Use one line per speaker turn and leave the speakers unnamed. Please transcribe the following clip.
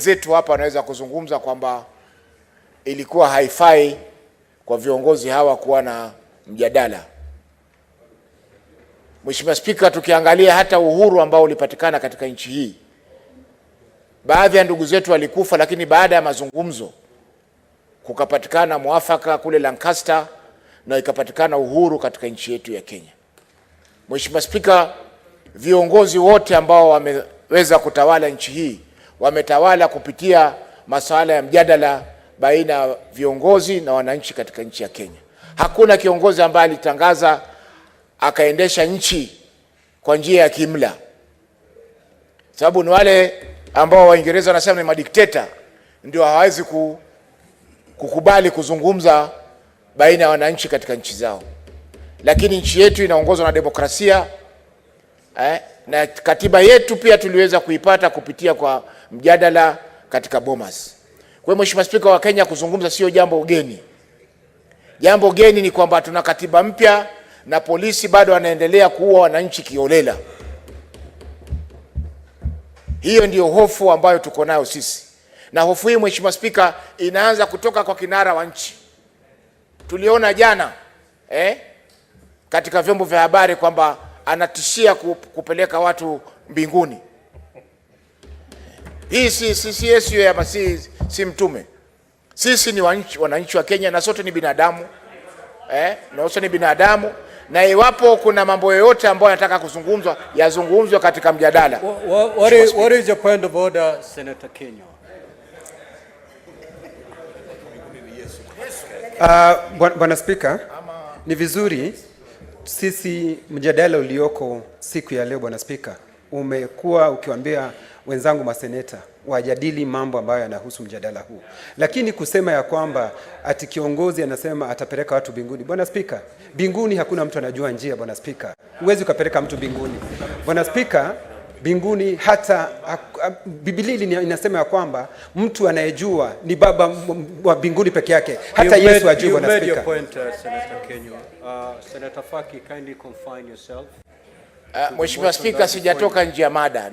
Zetu hapa wanaweza kuzungumza kwamba ilikuwa haifai kwa viongozi hawa kuwa na mjadala. Mheshimiwa Spika, tukiangalia hata uhuru ambao ulipatikana katika nchi hii, baadhi ya ndugu zetu walikufa, lakini baada ya mazungumzo kukapatikana mwafaka kule Lancaster na ikapatikana uhuru katika nchi yetu ya Kenya. Mheshimiwa Spika, viongozi wote ambao wameweza kutawala nchi hii wametawala kupitia masuala ya mjadala baina ya viongozi na wananchi katika nchi ya Kenya. Hakuna kiongozi ambaye alitangaza akaendesha nchi kwa njia ya kimla, sababu ni wale ambao Waingereza wanasema ni madikteta ndio hawawezi kukubali kuzungumza baina ya wananchi katika nchi zao. Lakini nchi yetu inaongozwa na demokrasia na katiba yetu pia tuliweza kuipata kupitia kwa mjadala katika Bomas. Kwa hiyo Mheshimiwa Spika, wa Kenya kuzungumza sio jambo geni. Jambo geni ni kwamba tuna katiba mpya na polisi bado wanaendelea kuua wananchi kiolela. Hiyo ndiyo hofu ambayo tuko nayo sisi. Na hofu hii Mheshimiwa Spika inaanza kutoka kwa kinara wa nchi. Tuliona jana katika vyombo vya habari kwamba anatishia kupeleka watu mbinguni. Hii si Yesu ya si mtume. Sisi ni wananchi wa Kenya na sote ni binadamu. Na sote ni binadamu, na iwapo kuna mambo yoyote ambayo yanataka kuzungumzwa yazungumzwe katika mjadala.
What is your point of order, Senator Kenya?
Bwana Spika, ni vizuri sisi mjadala ulioko siku ya leo, Bwana Spika, umekuwa ukiwaambia wenzangu maseneta wajadili mambo ambayo yanahusu mjadala huu. Lakini kusema ya kwamba ati kiongozi anasema atapeleka watu mbinguni. Bwana Spika, mbinguni hakuna mtu anajua njia, Bwana Spika. Huwezi ukapeleka mtu mbinguni. Bwana Spika, mbinguni hata Biblia inasema ya kwamba mtu anayejua ni Baba wa mbinguni peke yake. Hata Yesu ajui, Bwana Spika.
Senator Kenya. Senator Faki, kindly confine yourself.
Mheshimiwa Spika, sijatoka nje ya mada.